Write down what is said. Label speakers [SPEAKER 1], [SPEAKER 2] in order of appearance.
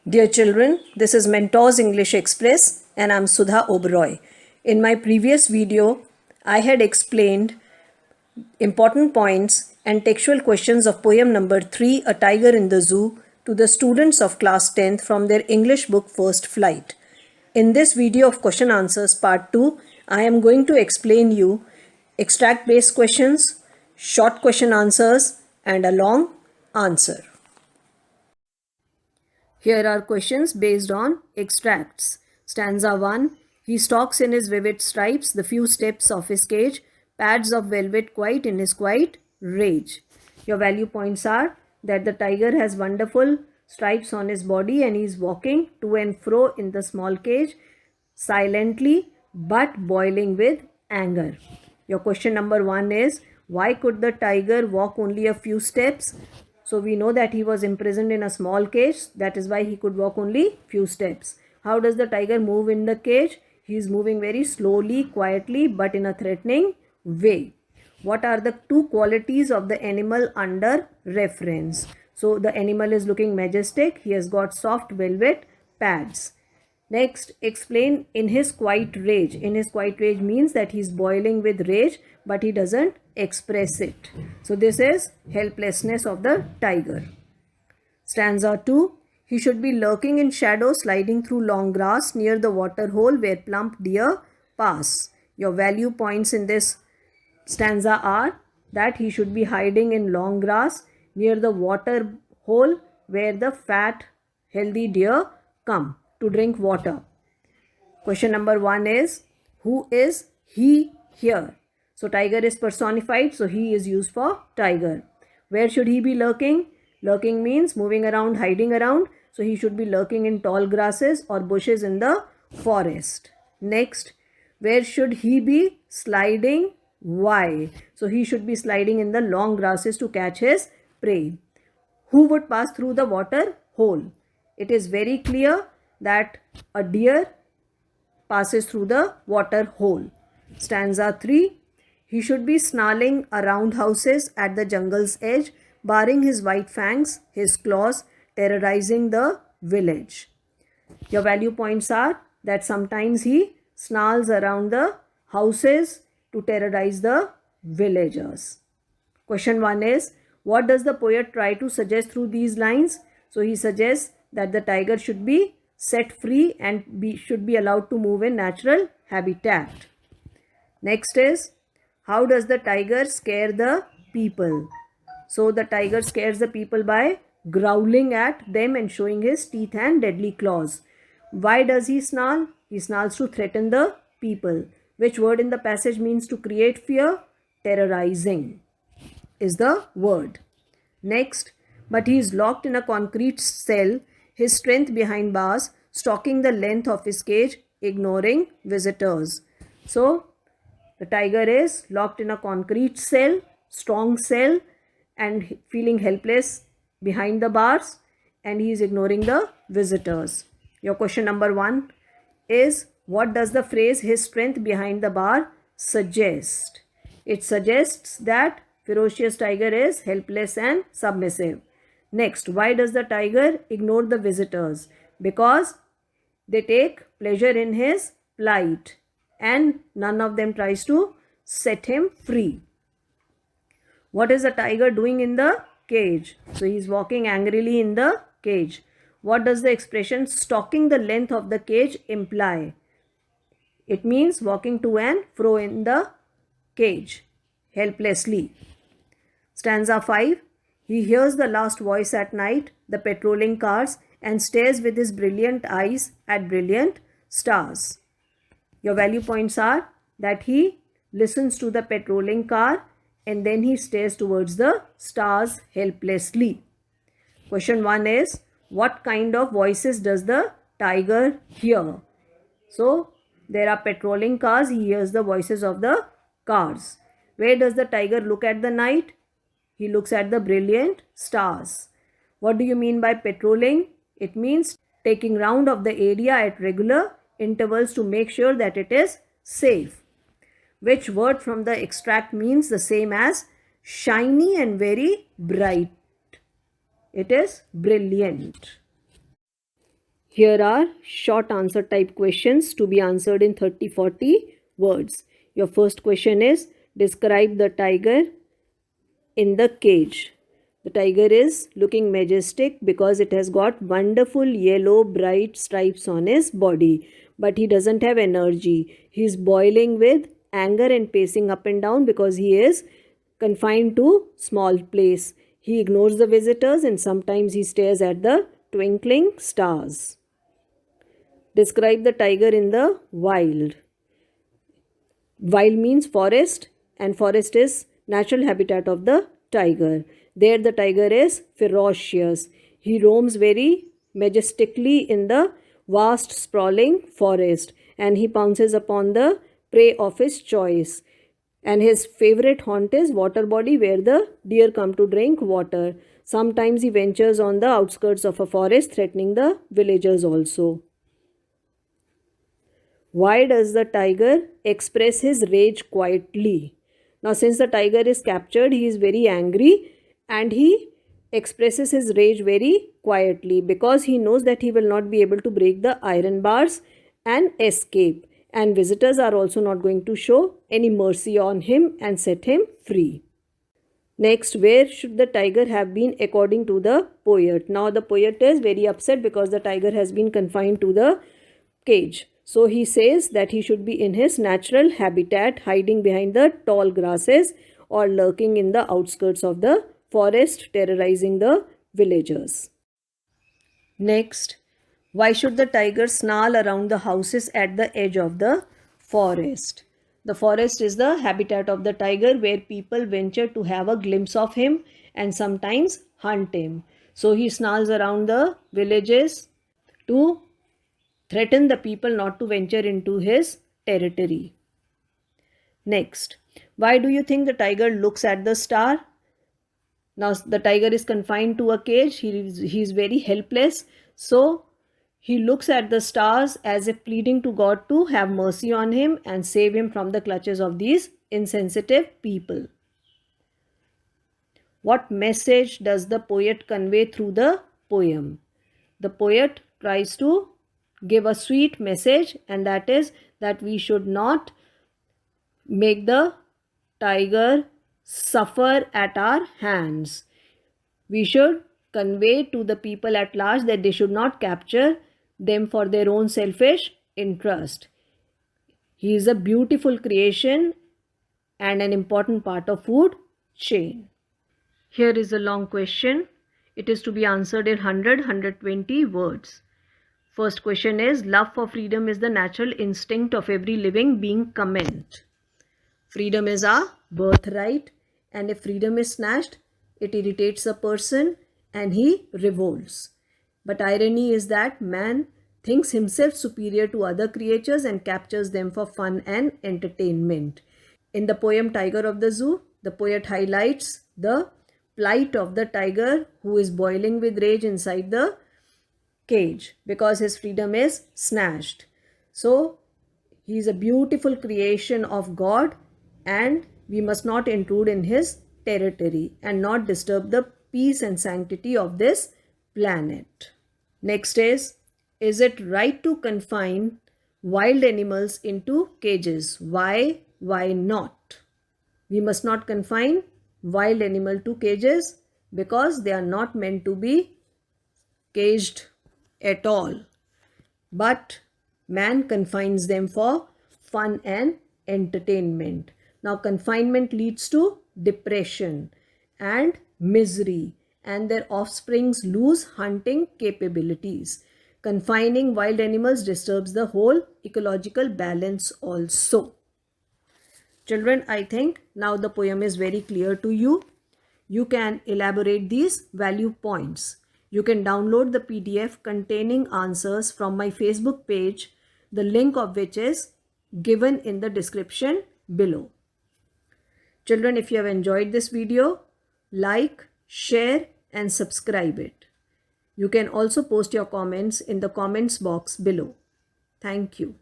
[SPEAKER 1] Dear children, this is Mentors English Express and I'm Sudha Oberoi. In my previous video, I had explained important points and textual questions of poem number 3, A Tiger in the Zoo, to the students of class 10th from their English book First Flight. In this video of question answers part 2, I am going to explain you extract based questions, short question answers and a long answer. Here are questions based on extracts. Stanza 1. He stalks in his vivid stripes the few steps of his cage, pads of velvet quite in his quiet rage. Your value points are that the tiger has wonderful stripes on his body and he is walking to and fro in the small cage silently but boiling with anger. Your question number 1 is, why could the tiger walk only a few steps? So we know that he was imprisoned in a small cage. That is why he could walk only few steps. How does the tiger move in the cage? He is moving very slowly, quietly, but in a threatening way. What are the two qualities of the animal under reference? So the animal is looking majestic. He has got soft velvet pads. Next, explain in his quiet rage. In his quiet rage means that he is boiling with rage, but he doesn't express it. So this is helplessness of the tiger. Stanza 2. He should be lurking in shadow, sliding through long grass near the water hole where plump deer pass. Your value points in this stanza are that he should be hiding in long grass near the water hole where the fat, healthy deer come to drink water. Question number 1 is, who is he here? So tiger is personified, so he is used for tiger. Where should he be lurking? Lurking means moving around, hiding around. So he should be lurking in tall grasses or bushes in the forest. Next, where should he be sliding? Why? So he should be sliding in the long grasses to catch his prey. Who would pass through the water hole? It is very clear that a deer passes through the water hole. Stanza 3. He should be snarling around houses at the jungle's edge, baring his white fangs, his claws, terrorizing the village. Your value points are that sometimes he snarls around the houses to terrorize the villagers. Question 1 is, what does the poet try to suggest through these lines? So he suggests that the tiger should be set free and should be allowed to move in natural habitat. Next is, how does the tiger scare the people? So the tiger scares the people by growling at them and showing his teeth and deadly claws. Why does he snarl? He snarls to threaten the people. Which word in the passage means to create fear? Terrorizing is the word. Next, but he is locked in a concrete cell, his strength behind bars, stalking the length of his cage, ignoring visitors. So the tiger is locked in a concrete cell, strong cell, and feeling helpless behind the bars, and he is ignoring the visitors. Your question number 1 is, what does the phrase his strength behind the bar suggest? It suggests that ferocious tiger is helpless and submissive. Next, why does the tiger ignore the visitors? Because they take pleasure in his plight and none of them tries to set him free. What is the tiger doing in the cage? So he is walking angrily in the cage. What does the expression stalking the length of the cage imply? It means walking to and fro in the cage helplessly. Stanza 5. He hears the last voice at night, the patrolling cars, and stares with his brilliant eyes at brilliant stars. Your value points are that he listens to the patrolling car and then he stares towards the stars helplessly. Question 1 is, what kind of voices does the tiger hear? So there are patrolling cars, he hears the voices of the cars. Where does the tiger look at the night? He looks at the brilliant stars. What do you mean by patrolling? It means taking round of the area at regular intervals to make sure that it is safe. Which word from the extract means the same as shiny and very bright? It is brilliant. Here are short answer type questions to be answered in 30-40 words. Your first question is, describe the tiger in the cage. The tiger is looking majestic because it has got wonderful yellow bright stripes on his body, but he doesn't have energy. He is boiling with anger and pacing up and down because he is confined to small place. He ignores the visitors and sometimes he stares at the twinkling stars. Describe the tiger in the wild. Wild means forest, and forest is natural habitat of the tiger. There the tiger is ferocious. He roams very majestically in the vast sprawling forest, and he pounces upon the prey of his choice. And his favorite haunt is water body, where the deer come to drink water. Sometimes he ventures on the outskirts of a forest, threatening the villagers also. Why does the tiger express his rage quietly? Now, since the tiger is captured, he is very angry and he expresses his rage very quietly because he knows that he will not be able to break the iron bars and escape. And visitors are also not going to show any mercy on him and set him free. Next, where should the tiger have been according to the poet? Now, the poet is very upset because the tiger has been confined to the cage. So he says that he should be in his natural habitat, hiding behind the tall grasses or lurking in the outskirts of the forest, terrorizing the villagers. Next, why should the tiger snarl around the houses at the edge of the forest? The forest is the habitat of the tiger, where people venture to have a glimpse of him and sometimes hunt him. So he snarls around the villages to threaten the people not to venture into his territory. Next, why do you think the tiger looks at the star? Now, the tiger is confined to a cage. He is very helpless. So, he looks at the stars as if pleading to God to have mercy on him and save him from the clutches of these insensitive people. What message does the poet convey through the poem? The poet tries to give a sweet message, and that is that we should not make the tiger suffer at our hands. We should convey to the people at large that they should not capture them for their own selfish interest. He is a beautiful creation and an important part of food chain. Here is a long question. It is to be answered in 100-120 words. First question is, love for freedom is the natural instinct of every living being. Comment. Freedom is our birthright, and if freedom is snatched, it irritates a person and he revolts. But irony is that man thinks himself superior to other creatures and captures them for fun and entertainment. In the poem Tiger of the Zoo, the poet highlights the plight of the tiger who is boiling with rage inside the cage because his freedom is snatched. So he is a beautiful creation of God, and we must not intrude in his territory and not disturb the peace and sanctity of this planet. Next is it right to confine wild animals into cages? Why not? We must not confine wild animal to cages because they are not meant to be caged at all, but man confines them for fun and entertainment. Now, confinement leads to depression and misery, and their offsprings lose hunting capabilities. Confining wild animals disturbs the whole ecological balance also. Children, I think now the poem is very clear to you. You can elaborate these value points. You can download the PDF containing answers from my Facebook page, the link of which is given in the description below. Children, if you have enjoyed this video, like, share and subscribe it. You can also post your comments in the comments box below. Thank you.